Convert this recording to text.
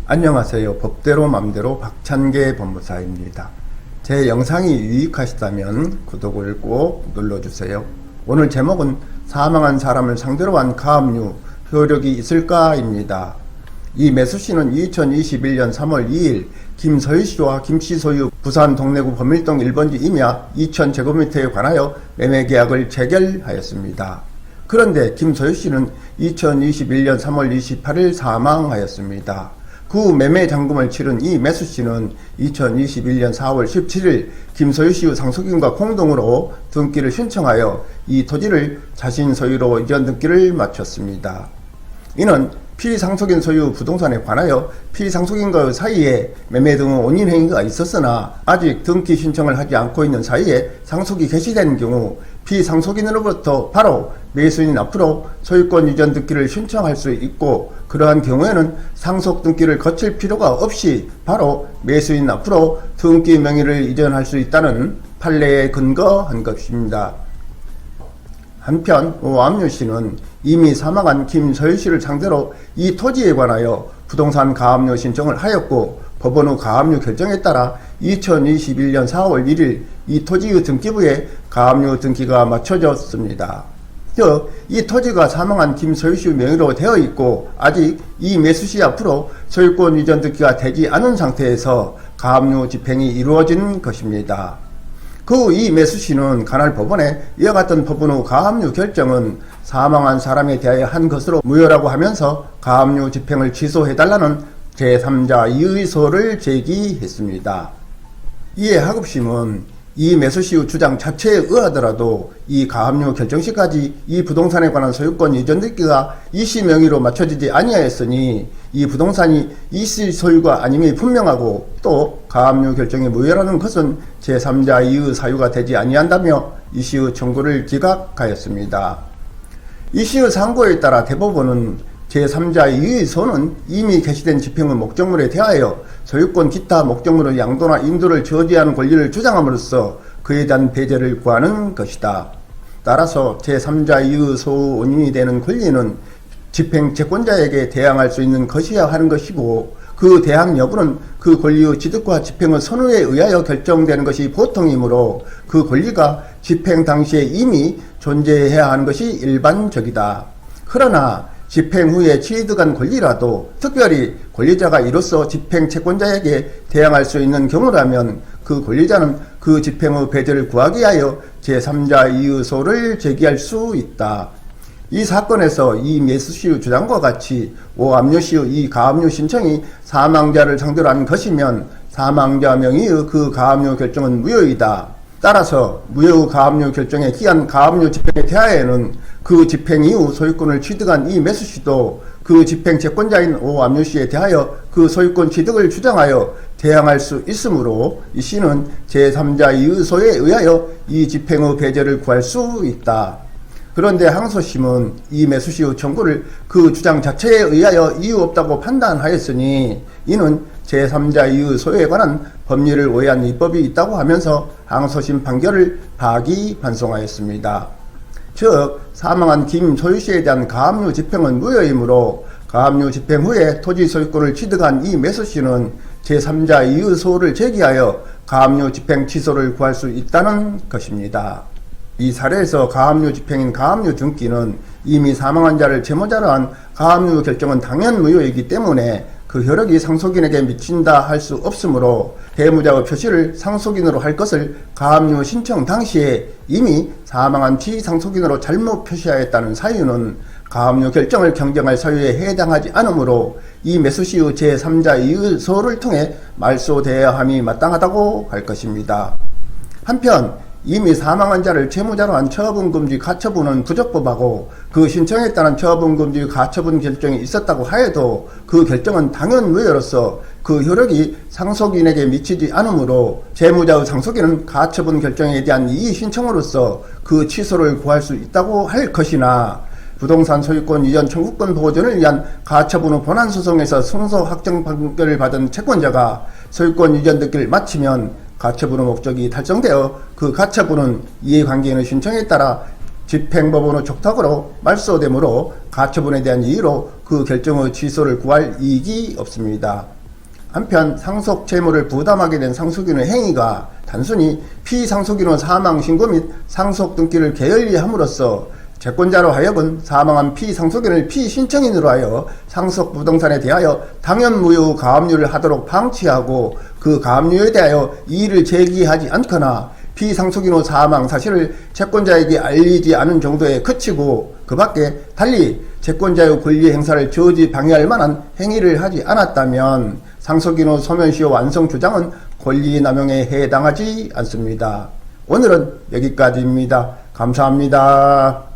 안녕하세요. 법대로 맘대로 박찬계 법무사입니다. 제 영상이 유익하시다면 구독을 꼭 눌러주세요. 오늘 제목은 사망한 사람을 상대로 한 가압류 효력이 있을까입니다. 이 매수씨는 2021년 3월 2일 김서희씨와 김씨 소유 부산 동래구 범일동 1번지 임야 2000제곱미터에 관하여 매매계약을 체결하였습니다. 그런데 김서희씨는 2021년 3월 28일 사망하였습니다. 그 매매 잔금을 치른 이 매수씨는 2021년 4월 17일 김소희씨의 상속인과 공동으로 등기를 신청하여 이 토지를 자신 소유로 이전 등기를 마쳤습니다. 이는 피상속인 소유 부동산에 관하여 피상속인과의 사이에 매매 등의 원인 행위가 있었으나 아직 등기 신청을 하지 않고 있는 사이에 상속이 개시된 경우 피상속인으로부터 바로 매수인 앞으로 소유권 이전 등기를 신청할 수 있고, 그러한 경우에는 상속 등기를 거칠 필요가 없이 바로 매수인 앞으로 등기 명의를 이전할 수 있다는 판례에 근거한 것입니다. 한편 오암류씨는 이미 사망한 김서희씨를 상대로 이 토지에 관하여 부동산 가압류 신청을 하였고, 법원의 가압류 결정에 따라 2021년 4월 1일 이 토지의 등기부에 가압류 등기가 마쳐졌습니다. 즉, 이 토지가 사망한 김서희씨 명의로 되어 있고 아직 이 매수씨 앞으로 소유권 이전 등기가 되지 않은 상태에서 가압류 집행이 이루어진 것입니다. 그 이 매수씨는 관할 법원에 이와 같은 법원의 가압류 결정은 사망한 사람에 대하여 한 것으로 무효라고 하면서 가압류 집행을 취소해달라는 제3자 이의소를 제기했습니다. 이에 하급심은 이 매수씨의 주장 자체에 의하더라도 이 가압류 결정 시까지 이 부동산에 관한 소유권 이전 등기가 이씨 명의로 맞춰지지 아니하였으니 이 부동산이 이씨 소유가 아님이 분명하고, 또 가압류 결정이 무효라는 것은 제3자 이의 사유가 되지 아니한다며 이씨의 청구를 기각하였습니다. 이씨의 상고에 따라 대법원은 제3자 이의소는 이미 개시된 집행의 목적물에 대하여 소유권 기타 목적물의 양도나 인도를 저지하는 권리를 주장함으로써 그에 대한 배제를 구하는 것이다. 따라서 제3자 이의소 원인이 되는 권리는 집행 채권자에게 대항할 수 있는 것이야 하는 것이고, 그 대항 여부는 그 권리의 취득과 집행의 선호에 의하여 결정되는 것이 보통이므로 그 권리가 집행 당시에 이미 존재해야 하는 것이 일반적이다. 그러나 집행 후에 취득한 권리라도 특별히 권리자가 이로써 집행 채권자에게 대항할 수 있는 경우라면 그 권리자는 그 집행의 배제를 구하기 위하여 제3자 이의소를 제기할 수 있다. 이 사건에서 이 매수씨의 주장과 같이 오암류씨의 이 가압류 신청이 사망자를 상대로 한 것이면 사망자 명의의 그 가압류 결정은 무효이다. 따라서 무효 가압류 결정에 기한 가압류 집행에 대하여는 그 집행 이후 소유권을 취득한 이 매수씨도 그 집행 채권자인 오암류씨에 대하여 그 소유권 취득을 주장하여 대항할 수 있으므로 이 씨는 제3자 이의소에 의하여 이 집행의 배제를 구할 수 있다. 그런데 항소심은 이 매수씨의 청구를 그 주장 자체에 의하여 이유 없다고 판단하였으니 이는 제3자 이의소에 관한 법률을 오해한 입법이 있다고 하면서 항소심 판결을 파기환송하였습니다. 즉, 사망한 김소희씨에 대한 가압류 집행은 무효이므로 가압류 집행 후에 토지 소유권을 취득한 이 매수씨는 제3자 이의소를 제기하여 가압류 집행 취소를 구할 수 있다는 것입니다. 이 사례에서 가압류 집행인 가압류 등기는 이미 사망한 자를 채무자로 한 가압류 결정은 당연 무효이기 때문에 그 효력이 상속인에게 미친다 할 수 없으므로 대무자의 표시를 상속인으로 할 것을 가압류 신청 당시에 이미 사망한 피상속인으로 잘못 표시하였다는 사유는 가압류 결정을 경정할 사유에 해당하지 않으므로 이 매수씨의 제3자 이의소를 통해 말소되어야 함이 마땅하다고 할 것입니다. 한편 이미 사망한 자를 채무자로 한 처분금지 가처분은 부적법하고 그 신청에 따른 처분금지 가처분 결정이 있었다고 하여도 그 결정은 당연 무효로서 그 효력이 상속인에게 미치지 않으므로 채무자의 상속인은 가처분 결정에 대한 이의 신청으로서 그 취소를 구할 수 있다고 할 것이나, 부동산 소유권 이전 청구권 보존을 위한 가처분의 본안소송에서 승소 확정 판결을 받은 채권자가 소유권 이전 등기를 마치면 가처분의 목적이 달성되어 그 가처분은 이해관계인의 신청에 따라 집행법원의 촉탁으로 말소되므로 가처분에 대한 이유로 그 결정의 취소를 구할 이익이 없습니다. 한편 상속 채무를 부담하게 된 상속인의 행위가 단순히 피상속인의 사망 신고 및 상속 등기를 게을리함으로써 채권자로 하여금 사망한 피상속인을 피신청인으로 하여 상속 부동산에 대하여 당연무효 가압류를 하도록 방치하고 그 가압류에 대하여 이의를 제기하지 않거나 피상속인의 사망 사실을 채권자에게 알리지 않은 정도에 그치고 그 밖에 달리 채권자의 권리 행사를 저지 방해할 만한 행위를 하지 않았다면 상속인의 소멸시효 완성 주장은 권리 남용에 해당하지 않습니다. 오늘은 여기까지입니다. 감사합니다.